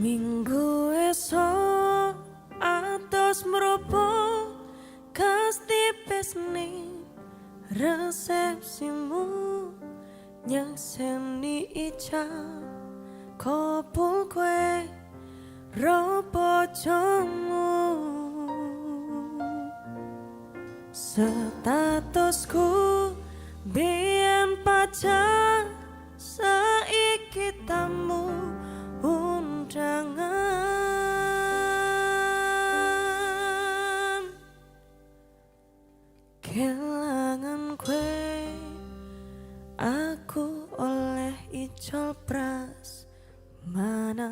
Minggu esok atos meropo kas tipis ning resepsimu nyakseni ijab kopul kue ropo jomu statusku biyen pacar saiki tamu undangan kelangan kue aku oleh ijol pras mana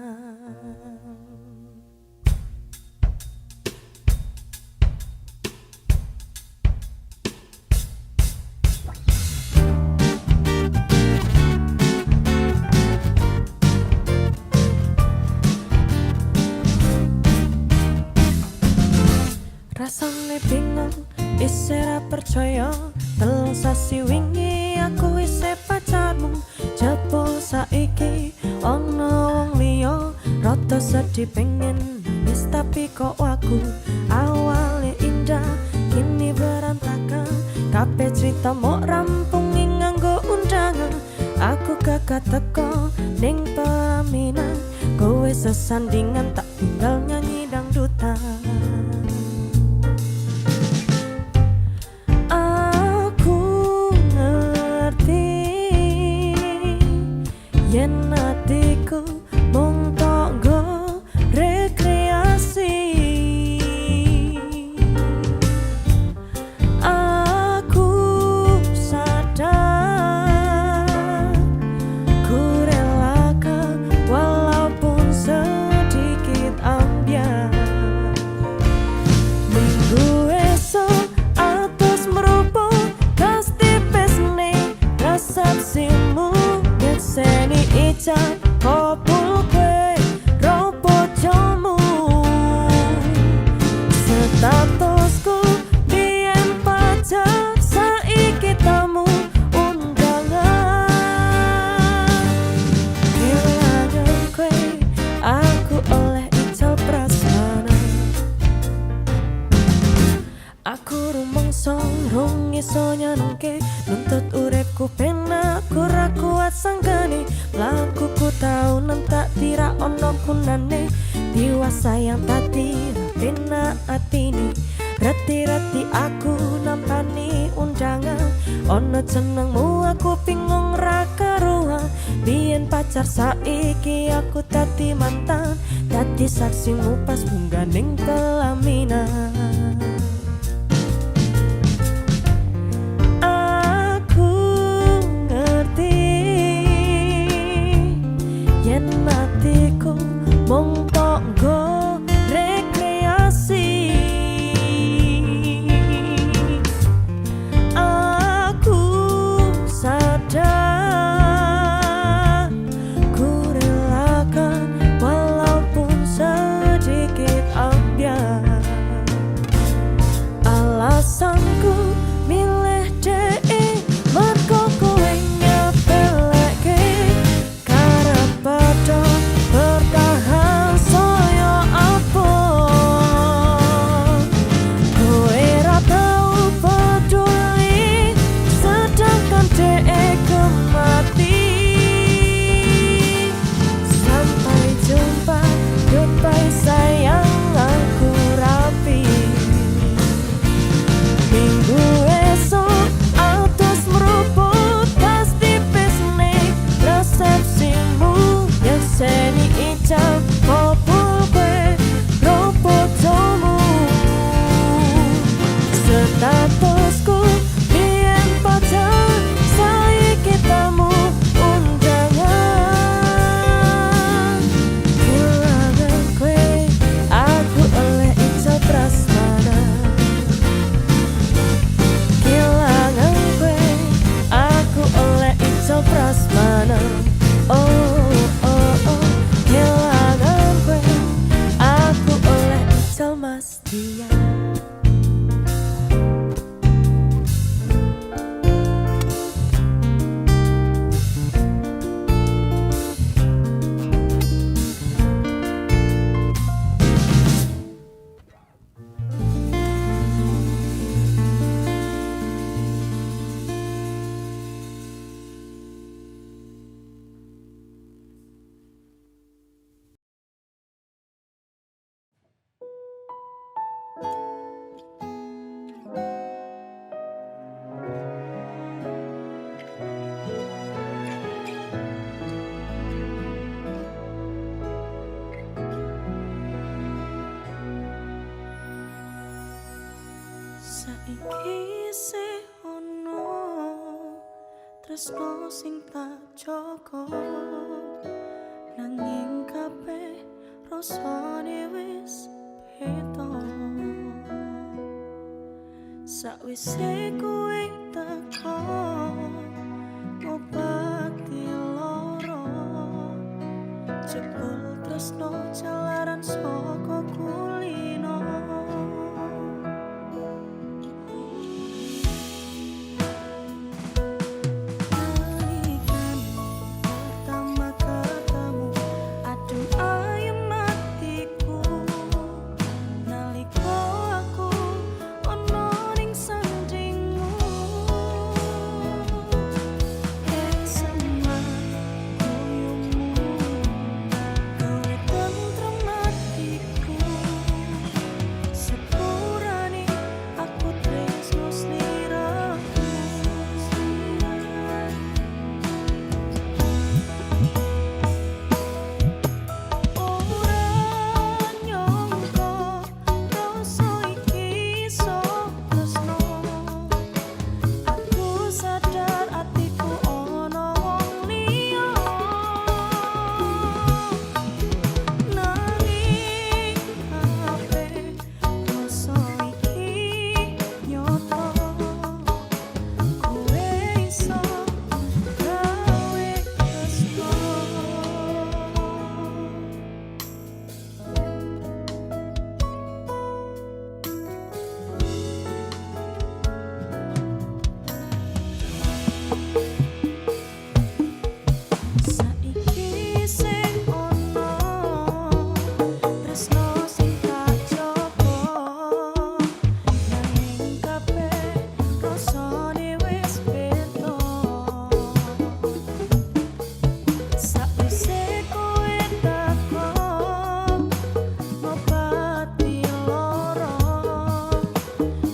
rasane bingung isih ra percaya telung sasi wingi aku isih pacarmu jebul saiki ana wong liya rada sedih pengen nangis tapi kok aku awale indah kini berantakan kabeh crita mok rampungi nganggo undangan aku gagah teko ning pelaminan kowe sesandingan tak tinggal nyanyi dangdutan. Yen atiku mung tok nggo rekreasi aku sadar ku relakan walaupun sedikit ambiar minggu esok atus merupa kas tipis ning resepsimu seni ijab kopul kue ropo jomu statusku biyen pacar saiki tamu undangan kelangan kue aku oleh ijol prasana aku rumangsa rung iso nyenengke nuntut uripku penak ora kuat sanggane lakuku tau nentak tira ono gunane diwasa yang tadi penak atini reti-reti aku nampani undangan ono jenengmu aku bingung ra karuan biyen pacar saiki aku dadi mantan dadi saksimu pas munggah ning pelaminan. Matiku mung tok nggo rekreasi aku sadar ku relakan walaupun sedikit ambiar Saiki isih ono tresno sing tak jaga, nanging kabeh rasane wis beda. Sakwise kowe teko ngobati lara, jebul tresno jalaran saka kulino.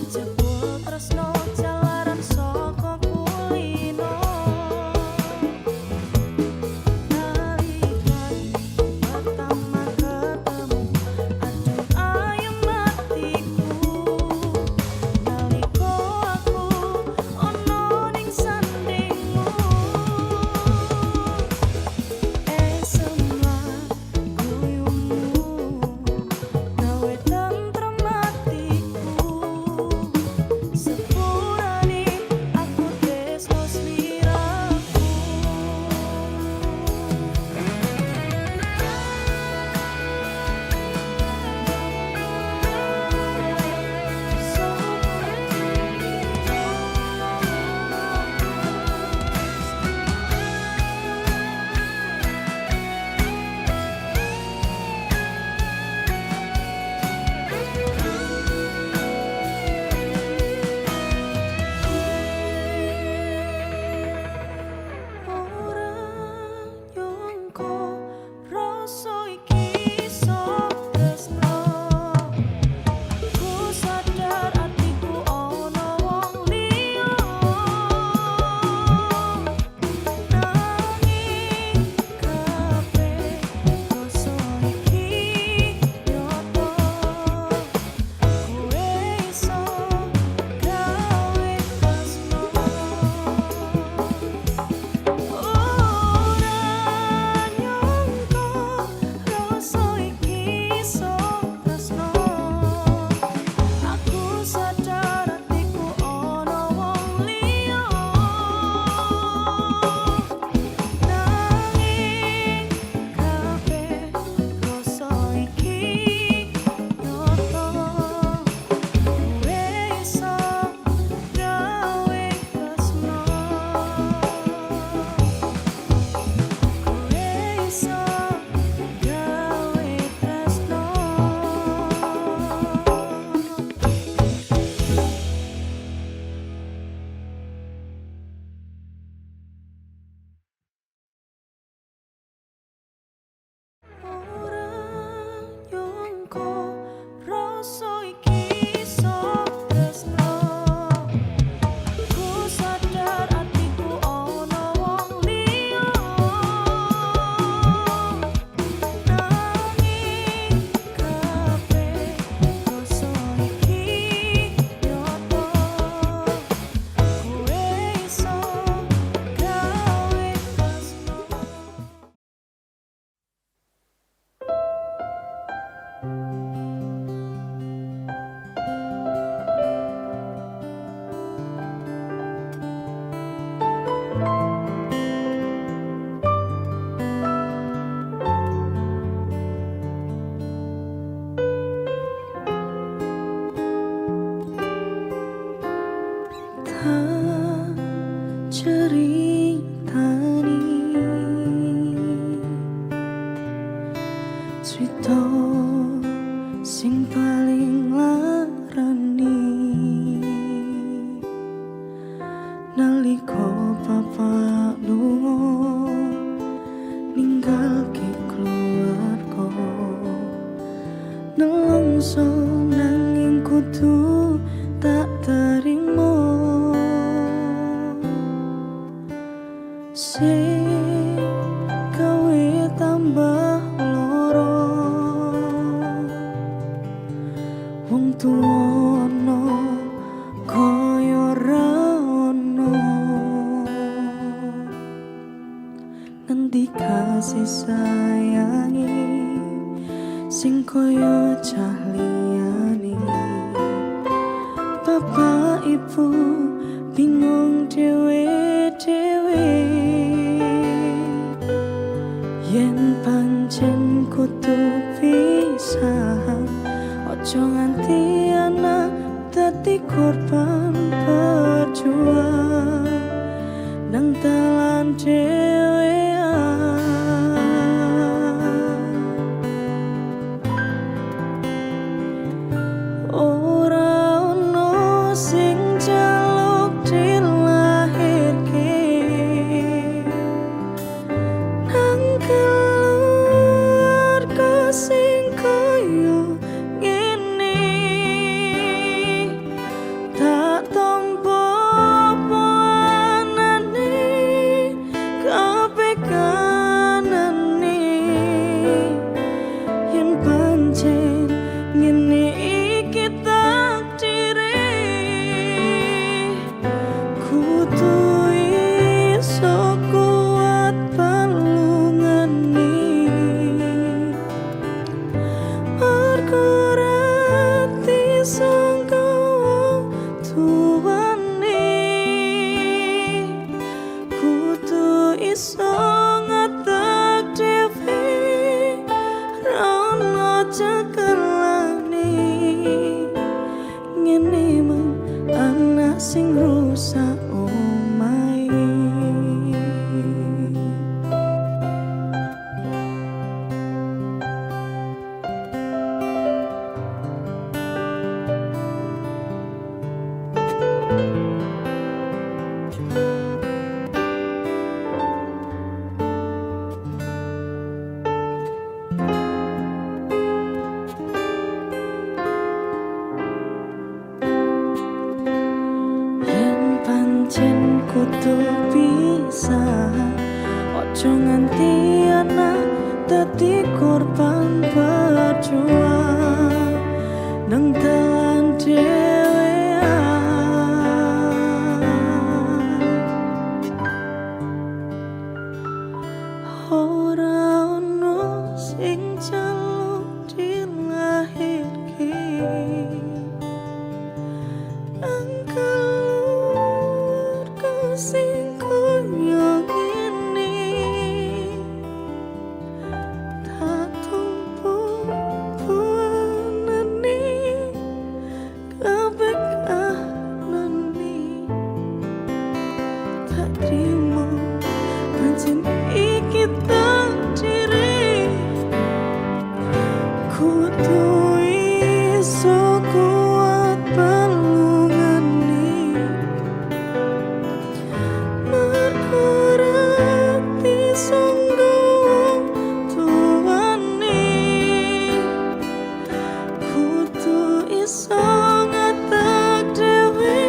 Jebul tresno jalaran saka kulino. Nalika bapak lunga ninggalke keluarga, nelongso nanging kudu tak terima. Sing gawe tambah loro, wong tuwa kaya ora ono. Ngendi kasih sayangi sing kaya cah liyane. Bapak ibu bingung dhewe-dhewe, yen pancen kudu pisah, ojo nganti anak dadi korban berjuang nang dalan dhewean. Ora ono sing jaluk dilahirke nang keluarga sing koyo ngene. Tak tompo anane kabeh kanane, yen pancen ngene iki takdire, kudu iso kuat balungane. Mergo rati sangka tuwane, kudu iso ngatak dhewe, rono cekelane. Ngene mang anak sing rusak omahe. Yen pancen kudu pisah, ojo nganti anak dadi korban berjuang nang dalan dhewean. Ora ono sing jaluk dilahirke nang keluarga sing koyo ngene. Tak tompo anane kabeh kanane, tak trimo pancen iki takdire, kudu iso kuat balungane. Mergo rati sangga wong tuwane, kudu iso ngatak dhewe,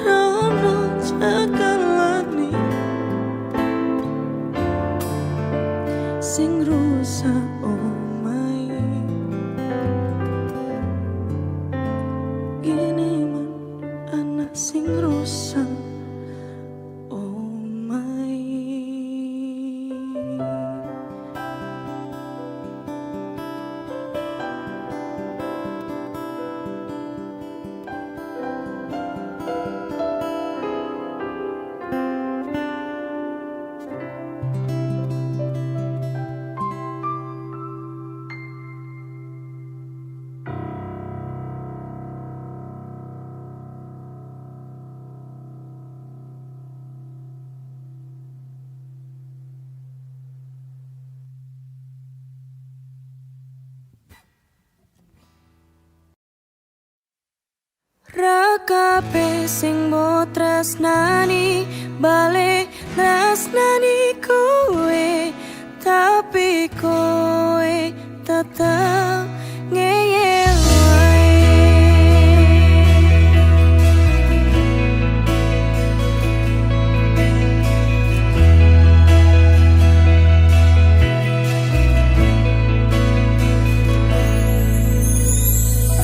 rono cekelane. kabeh sing mbok tresnani balik tresnani kowe, tapi kowe tetep ngeyel wae.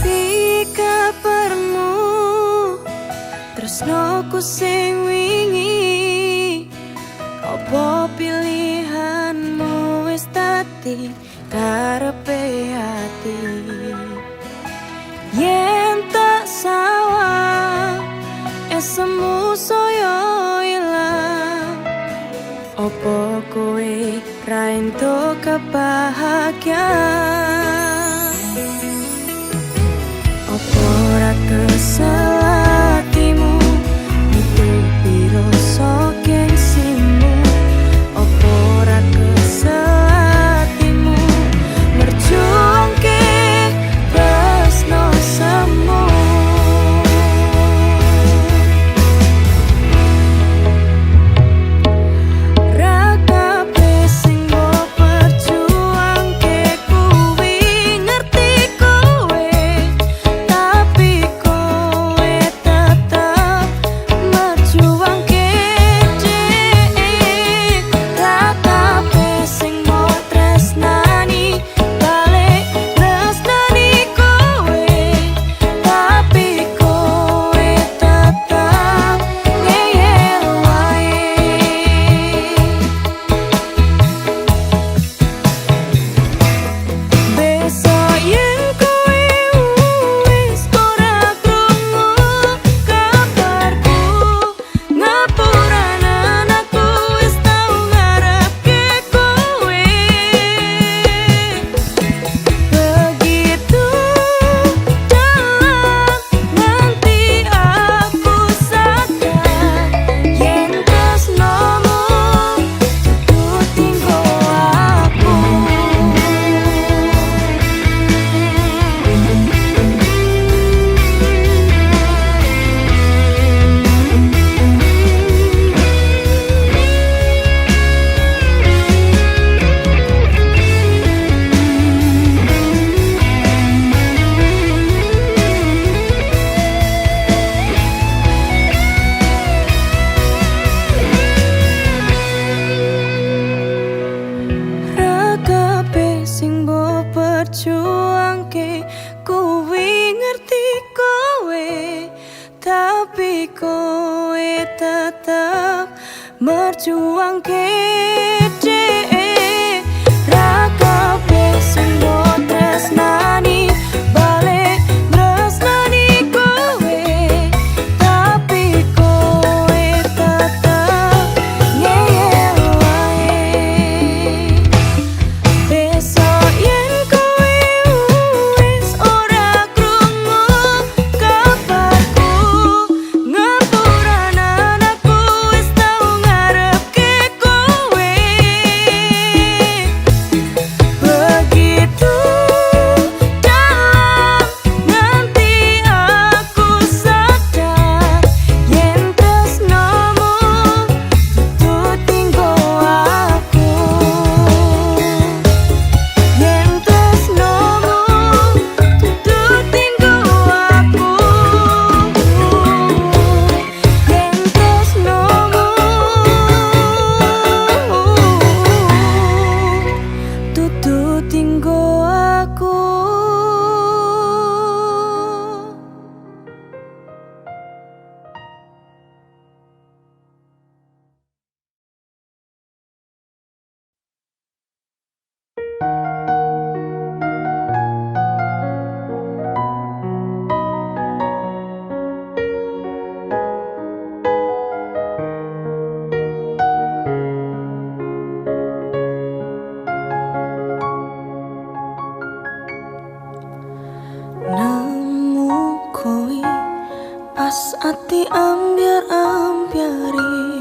Piye kabarmu? Tresnoku sing wingi, apa pilihanmu wis dadi karepe hati? Yen tak salah esemu saya ilang, apa kowe ra entuk kebahagiaan? Apa ora kesel hatimu nutupi rasa gengsimu? Apa ora kesel hatimu merjuangke tresno semu? Ra kabeh sing mbok perjuangke kuwi ngerti kowe, tapi kowe tetep merjuangke dhewe. Ra kabeh sing mbok tresnani balik tresnani kowe, tapi kowe tetep ngeyel wae. Besok yen kowe wis ora krungu kabarku, ngapuranan aku wis tau ngarepke kowe. Begitu dalam nganti aku sadar yen tresnomu dudu tinggo aku. Ra kabeh sing mbok perjuangke kuwi ngerti kowe, tapi kowe tetep merjuangke dhewe. Ra kabeh sing mbok tresnani balik tresnani kowe, tapi kowe tetep ngeyel wae. Besok yen kowe wis ora krungu kabarku, ngapuranan aku wis tau ngarepke kowe. Begitu dalam nganti aku sadar yen tresnomu dudu tinggo aku. Yen tresnomu dudu tinggo aku. Yen tresnomu dudu tinggo aku. Nemu kowe pas ati ambyar-ambyari,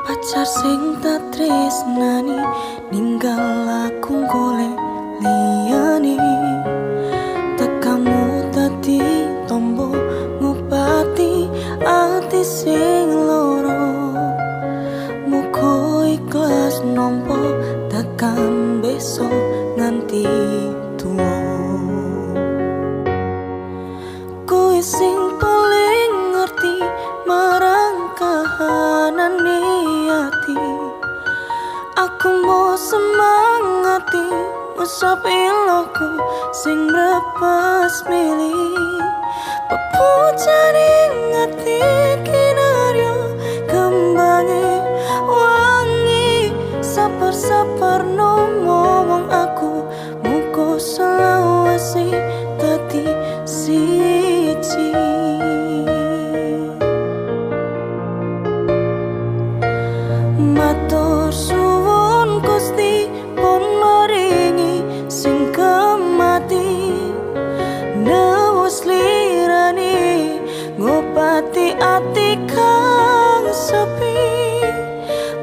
pacar sing tak tresnani ninggal aku golek liyane. Tekamu dadi tombo ngubah anane ati. Aku mau semangati usap iloku sing mrepas milih. Pepujane ngati kinaryo kembange wangi. Sapar-sapar no ngomong aku muko selawase dadi siji. Matur suwun Gusti pun maringi sing kemati. Newus lirani ngobati ati kang sepi.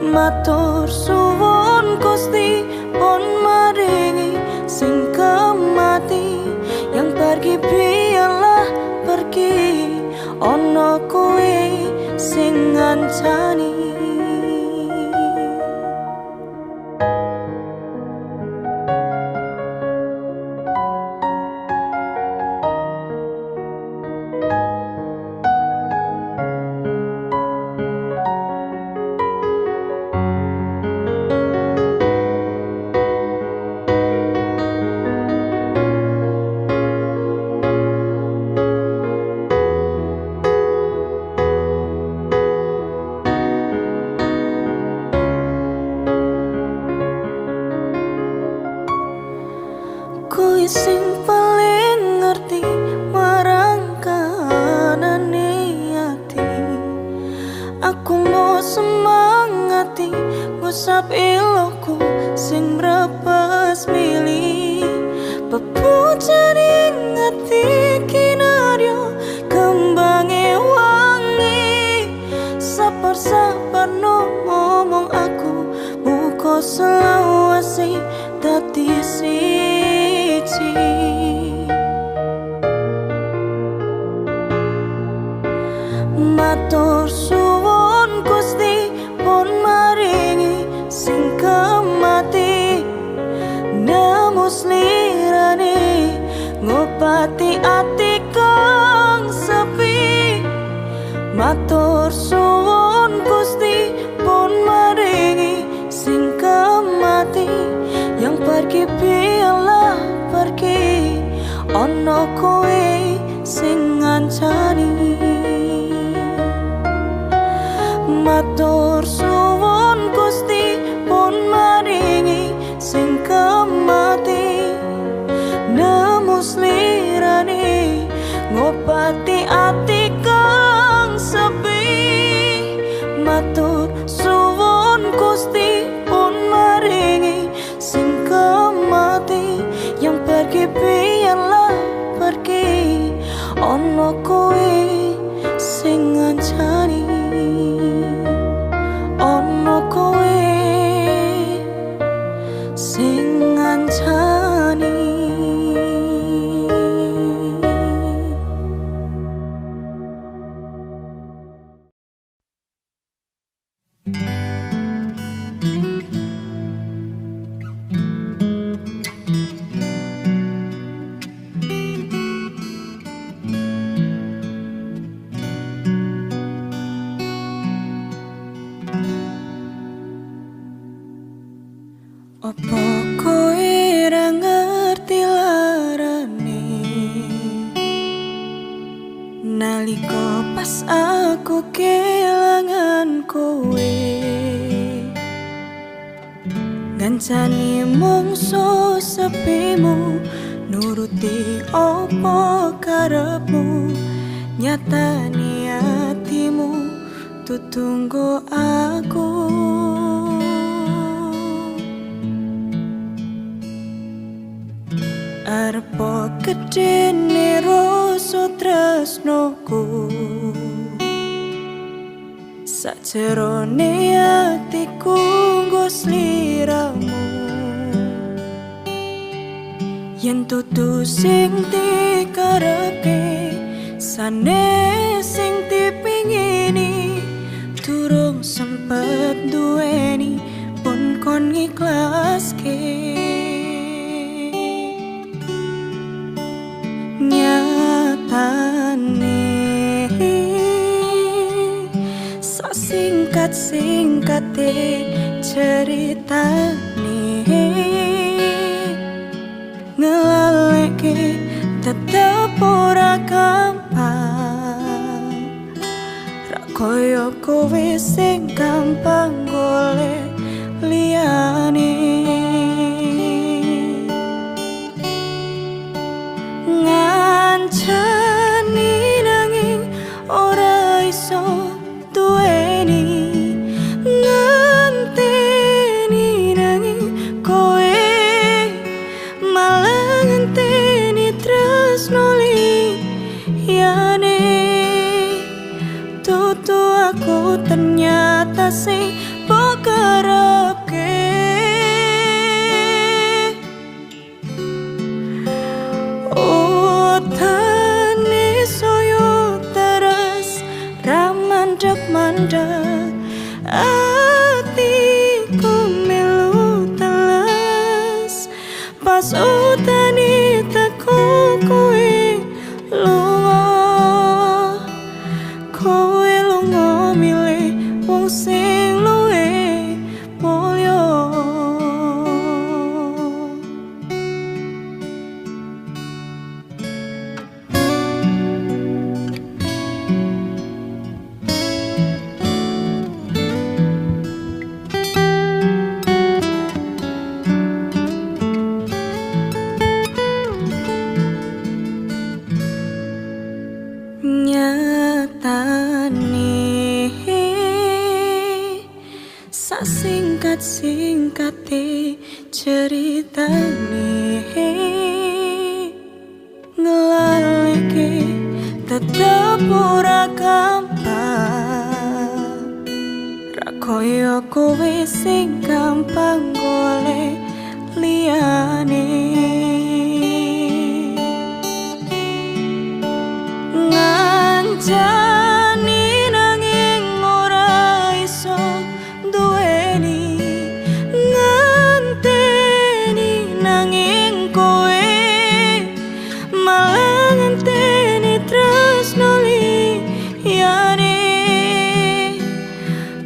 Matur suwun Gusti pun maringi sing kemati. Yang pergi biarlah pergi, ono kowe sing ngancani. Kowe sing paling ngerti marang kahanane ati. Aku mau semangati ngusap iloku sing mrepas milih. Pepujane ngati kinaryo kembange wangi. Sapar-sapar no ngomong aku muko selawase dadi siji. Matur suwun Gusti pun maringi sing kemati. Nemus lirani ngobati ati kang sepi. Matur suwun Gusti pun maringi sing kemati. Yang pergi biarlah pergi, ono kowe sing ngancani. Matur suwun Gusti pun maringi sing kemati. Nemus lirani ngobati ati kang sepi. Matur suwun Gusti pun maringi sing kemati. Yang pergi biarlah pergi, ono kowe sing ngancani. Ono kowe sing ngancani. Opo kowe ra ngerti larane nalika pas aku kelangan kowe. Ngancani mungsu sepimu nuruti opo karepmu. Nyatani hatimu tutunggu aku. Arpo gedene rasa tresnoku sajerone atiku nggo sliramu. Yen tutu sing dikarepke sanes sing dipingini durung sempet duweni pun kon ngiklaske. Nyatane sasingkat singkate ceritane ngelaleke tetep ora gampang, ra koyo kowe sing gampang golek liyane. Ngancani nanging ora iso duweni, ngenteni nanging kowe malah ngenteni tresno liyane. Tutu aku ternyata sing mbok karepke. Utane soyo teres ra mandeg-mandeg, atiku melu teles pas utane teko kowe lunga. Kowe lunga milih wong sing luwih mulya. Nyatane sak singkat-singkate ceritane ngelaleke tetep ora gampang, ra koyo kowe sing gampang golek liyane. Ngancani nanging ora iso duweni, ngenteni nanging kowe malah ngenteni tresno liyane.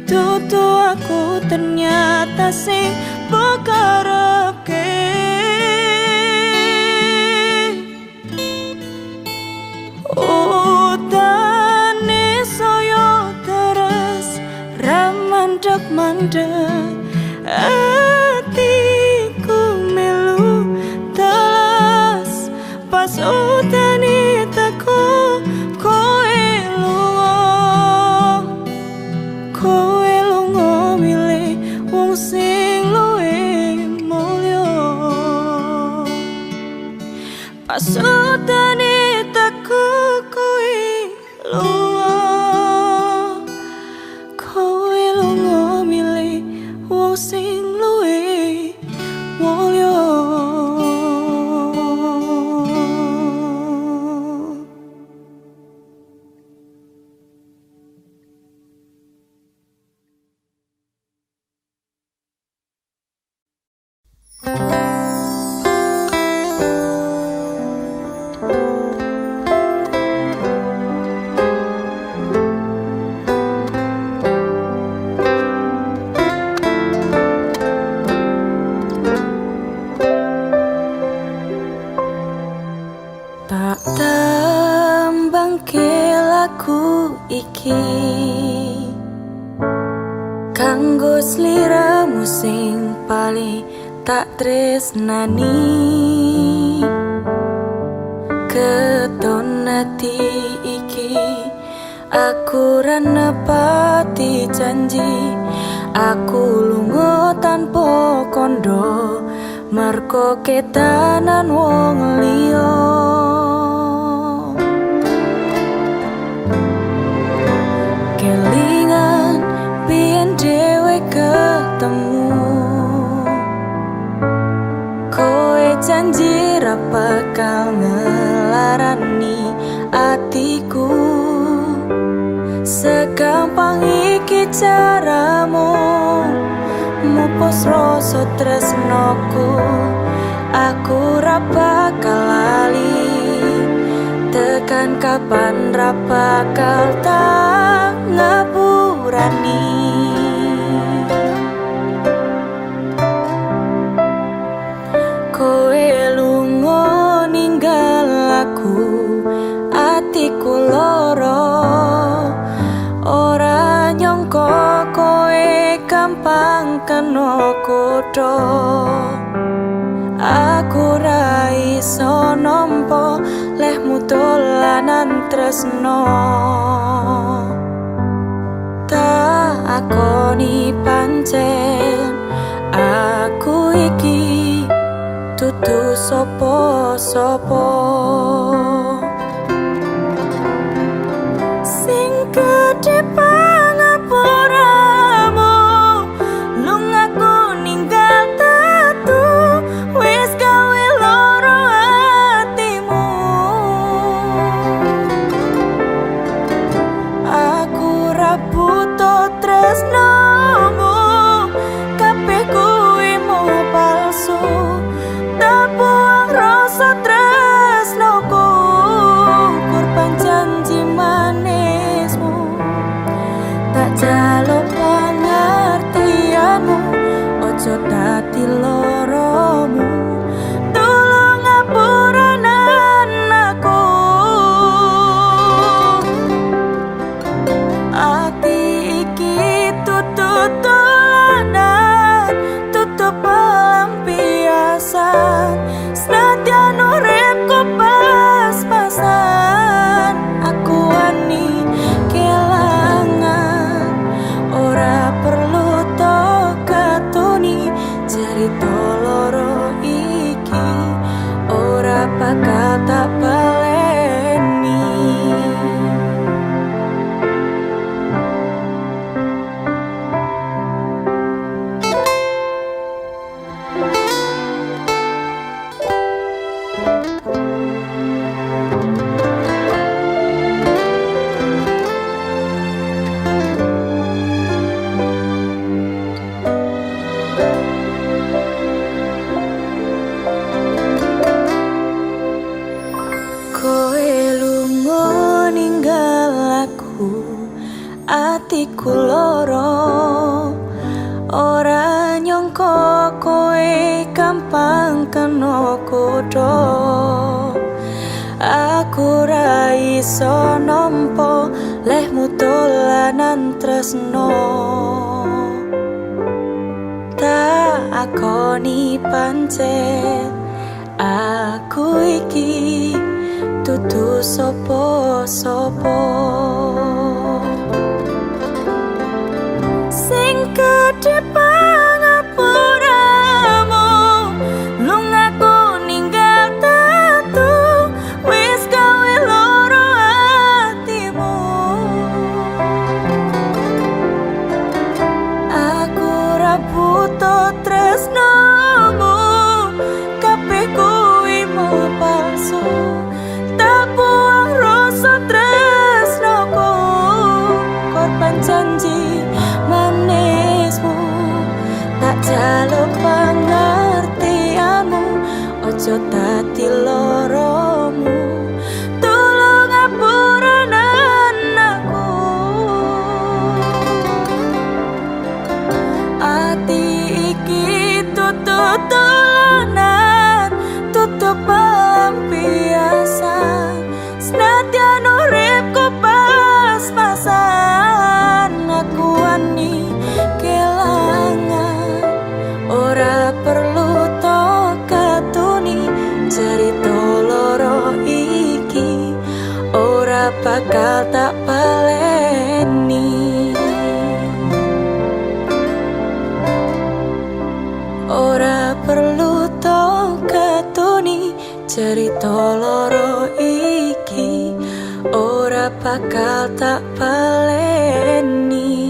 Tutu aku ternyata sing mbok karepke. Utane soyo teres ra mandeg-mandeg, atiku melu teles pas utane teko kowe lunga. Kowe lunga milih wong sing luwih mulya. Pas utane teko kowe lunga, kowe lunga milih wong sing luwih mulya. Tak tembangke lagu iki kanggo sliramu sing paling tak tresnani. Keton ati iki aku ra nepati janji, aku lunga tanpa kondo merko ketanan wong liya. Kelingan biyen dhewe ketemu, kowe janji ra bakal ngelarani atiku. Segampang iki caramu mupus rasa tresnoku, aku ra bakal lali. Tekan kapan ra bakal tak ngapurani. gampang kena kodho. Aku ra iso nampa lehmu dolanan tresno. Tak akoni pancen aku iki dudu sapa-sapa. Sing gedhe pangapuramu lungaku ninggal tatu wis gawe loro atimu. Aku ra butuh tresnomu, kabeh kuwi mung palsu. Tak buang rasa tresnoku, korban janji manismu. Tak jaluk pengertianmu, ojo dadi loromu. Tolong ngapuranan aku. Ati iki tutut dolanan, tutup pelampiasan. Senadyan uripku pas-pasan, aku wani kelangan. Ora perlu tok katoni cerita loro iki, ora bakal tak baleni. Koe lunga ninggal aku, atiku loro. Ora nyangka koe gampang kena kodho. Aku ra iso nampa lehmu dolanan tresno. Tak akoni pancen aku iki dudu sapa-sapa. Sing gedhe pangapuramu lungaku ninggal tatu wis gawe loro atimu. Aku ra butuh tresnomu, kabeh kuwi mung palsu. Tak buang rasa tresnoku, korban janji manismu. Tak jaluk pengertianmu, ojo dadi loromu. Tolong ngapuranan aku. Ati iki tutut dolanan, tutup pelampiasan. Senadyan uripku pas-pasan, aku wani kelangan. Ora perlu tok katoni cerita loro iki, ora bakal tak baleni. Ora perlu tok katoni cerita loro iki, ora bakal tak baleni.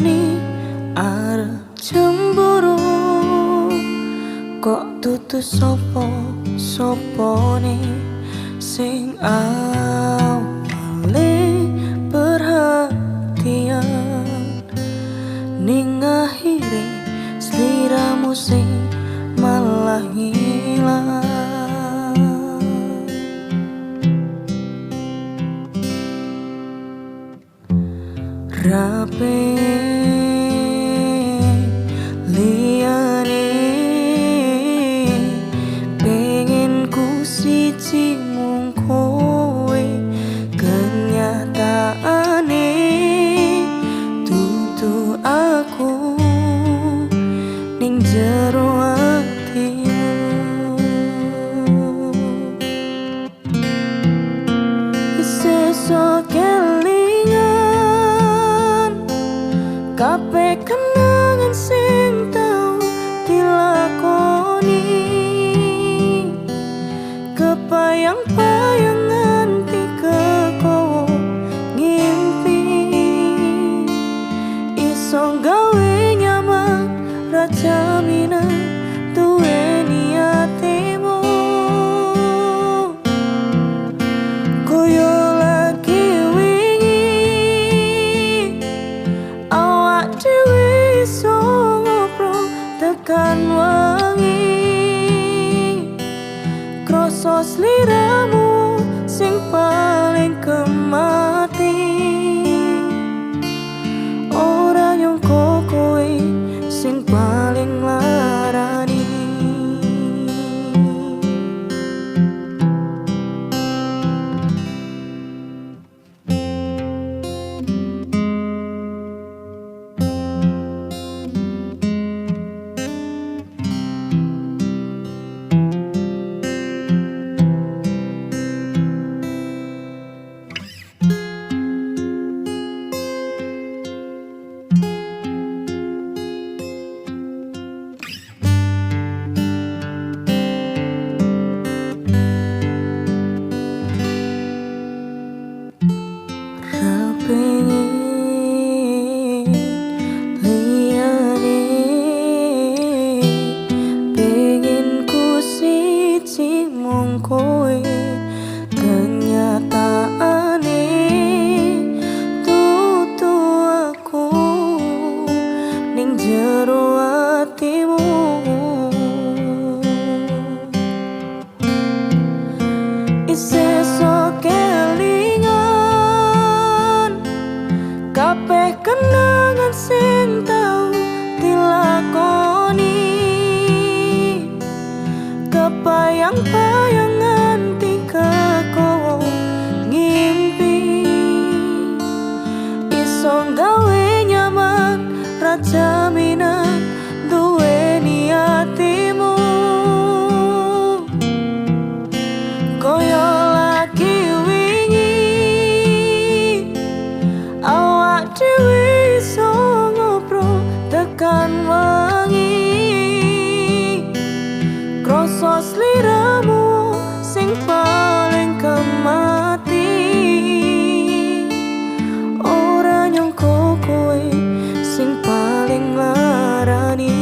wani arep cemburu kok tutu sopone sing awale perhatian ning akhire sliramu sing malah hilang. Rape liyane pengen ku siji mung kowe, kenyataane tutu aku ning jero atimu. Sesuk kabeh kenangan sing tau dilakoni, kepayang-payang nganti kekowo ngimpi, iso gawe nyaman ra jaminan duweni atimu. Koyo lagi dewe iso ngobrol tekan wangi, kroso sliramu sing paling kemati, ora nyongko kowe sing paling larani. Pengen ku siji mung kowe, kenyataane tutu aku ning jero atimu. Sesuk kelingan kabeh kenangan sing tau dilakoni, kepayang-payang nganti kekowo ngimpi, iso gawe nyaman ra jaminan duweni atimu. Koyo lagi wingi awak dewe iso ngobrol tekan wangi, kroso sliramu sing paling kemati, ora nyongko kowe sing paling larani.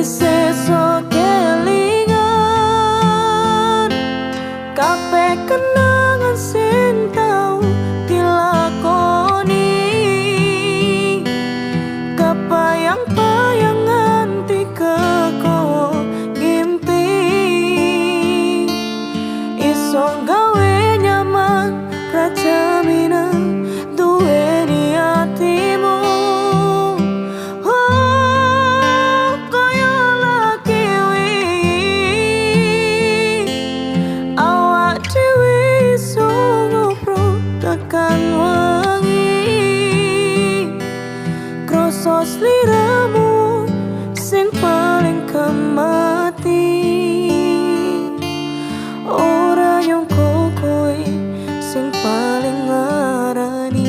Sesuk kelingan kabeh kenangan sing tau dilakoni, kepayang-payang nganti kekowo ngimpi, iso gawe nyaman ra jaminan duweni atimu. Koyo lagi wingi awak dewe iso ngobrol tekan wangi, kroso sliramu sing paling kemati, ora nyongko kowe sing paling larani.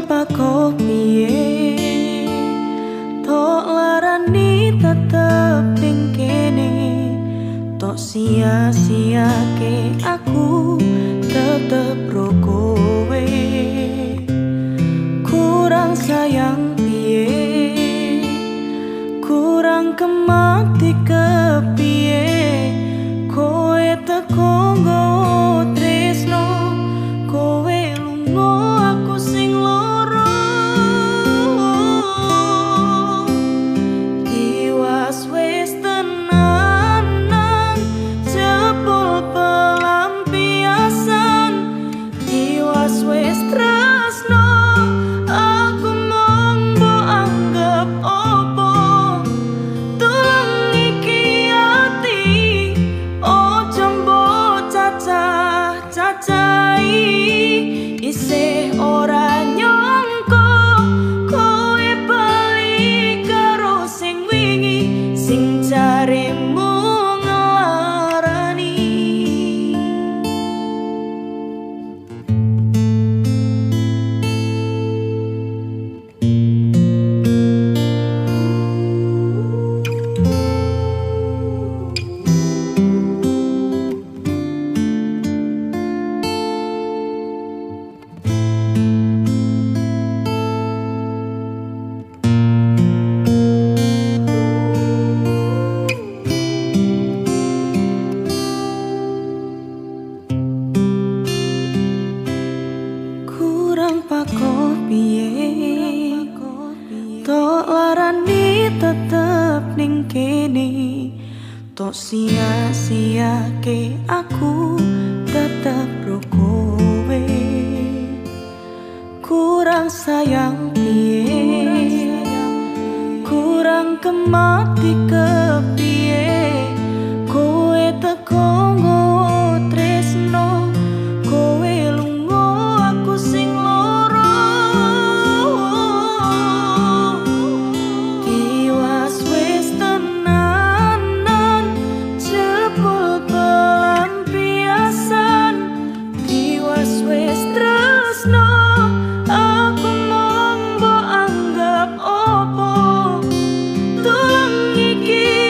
pako piye tok larani tetep ning kene tok sia-siake aku tetep ro kowe kurang sayang piye kurang kemati kepiye kowe teko nggawa tresno kowe lunga aku sing loro tiwas wis tenanan jebul pelampiasan tiwas wis tresno aku mung mbok anggap opo tulung iki ati ojo mbok cacah-cacai isih ora nyangka kowe bali karo sing wingi sing jaremu ngelarani kurang pako piye tok larani tetep ning kene tok sia-siake aku tetep ro kowe kurang sayang piye kurang kemati kepiye kowe teko nggawa tresno kowe lunga aku sing loro tiwas wis tenanan jebul pelampiasan tiwas wis tresno aku mung mbok anggap opo tulung iki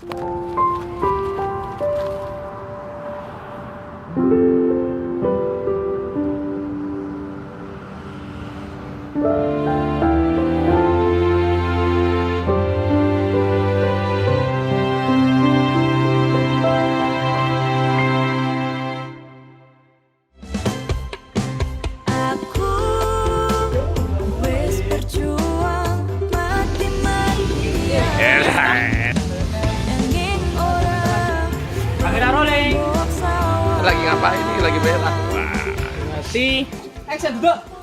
Aku wis berjuang mati-matian nanging ora Kamera rolling. mbok sawah. Lagi ngapain nih? Lagi berak. Masih. Action duduk.